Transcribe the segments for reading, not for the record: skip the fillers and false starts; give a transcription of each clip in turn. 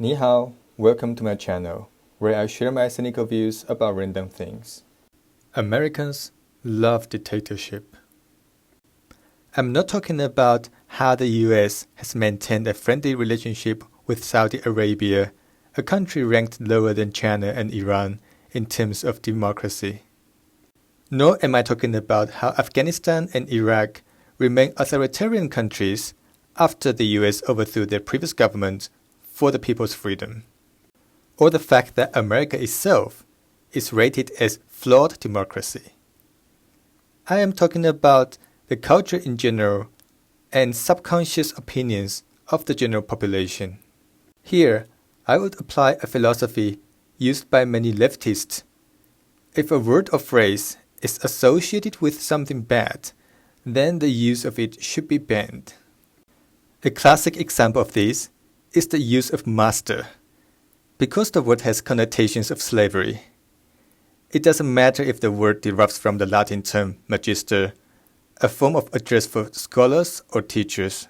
Ni hao, welcome to my channel, where I share my cynical views about random things. Americans love dictatorship. I'm not talking about how the US has maintained a friendly relationship with Saudi Arabia, a country ranked lower than China and Iran in terms of democracy. Nor am I talking about how Afghanistan and Iraq remain authoritarian countries after the US overthrew their previous government for the people's freedom, or the fact that America itself is rated as flawed democracy. I am talking about the culture in general and subconscious opinions of the general population. Here, I would apply a philosophy used by many leftists. If a word or phrase is associated with something bad, then the use of it should be banned. A classic example of this is the use of master, because the word has connotations of slavery. It doesn't matter if the word derives from the Latin term magister, a form of address for scholars or teachers.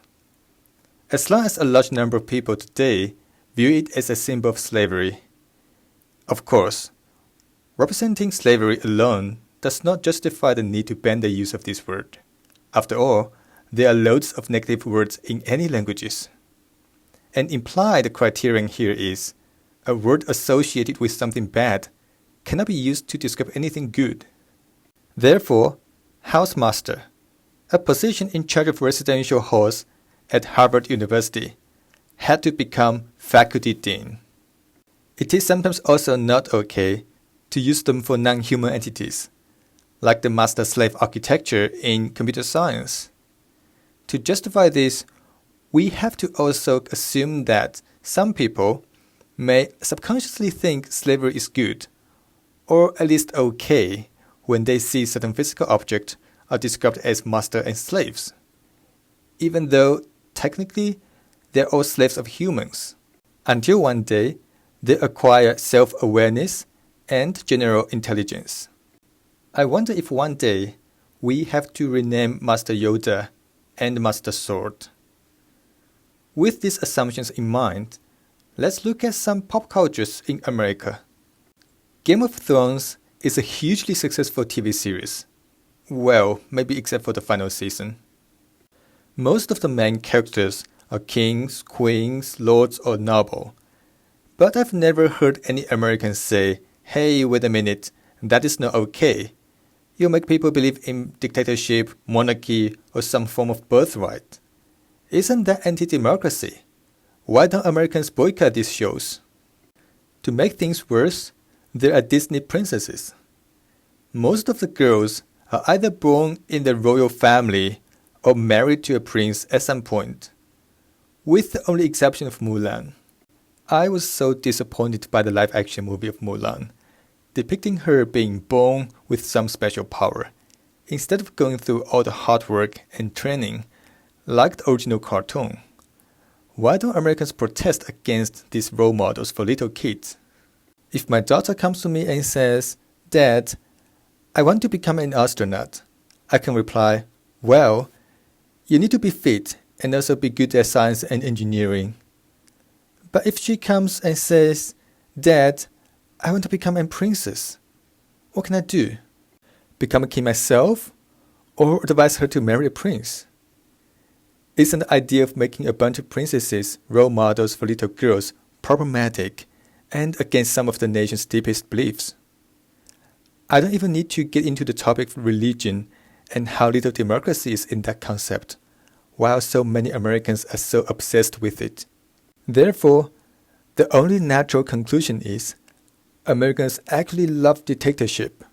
As long as a large number of people today view it as a symbol of slavery. Of course, representing slavery alone does not justify the need to ban the use of this word. After all, there are loads of negative words in any languages. An implied criterion here is, a word associated with something bad cannot be used to describe anything good. Therefore, housemaster, a position in charge of residential halls at Harvard University, had to become faculty dean. It is sometimes also not okay to use them for non-human entities, like the master-slave architecture in computer science. To justify this, we have to also assume that some people may subconsciously think slavery is good, or at least okay, when they see certain physical objects are described as master and slaves, even though technically they're all slaves of humans, until one day they acquire self-awareness and general intelligence. I wonder if one day we have to rename Master Yoda and Master Sword. With these assumptions in mind, let's look at some pop cultures in America. Game of Thrones is a hugely successful TV series. Well, maybe except for the final season. Most of the main characters are kings, queens, lords, or noble. But I've never heard any Americans say, "Hey, wait a minute, that is not okay. You make people believe in dictatorship, monarchy, or some form of birthright. Isn't that anti-democracy? Why don't Americans boycott these shows?" To make things worse, there are Disney princesses. Most of the girls are either born in the royal family or married to a prince at some point, with the only exception of Mulan. I was so disappointed by the live-action movie of Mulan, depicting her being born with some special power, instead of going through all the hard work and training like the original cartoon. Why don't Americans protest against these role models for little kids? If my daughter comes to me and says, "Dad, I want to become an astronaut," I can reply, "Well, you need to be fit and also be good at science and engineering." But if she comes and says, "Dad, I want to become a princess," what can I do? Become a king myself, or advise her to marry a prince? Isn't the idea of making a bunch of princesses role models for little girls problematic and against some of the nation's deepest beliefs? I don't even need to get into the topic of religion and how little democracy is in that concept, while so many Americans are so obsessed with it. Therefore, the only natural conclusion is Americans actually love dictatorship,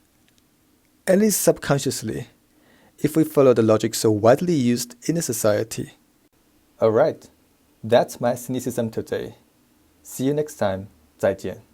at least subconsciously, if we follow the logic so widely used in a society. Alright, that's my cynicism today. See you next time. 再见。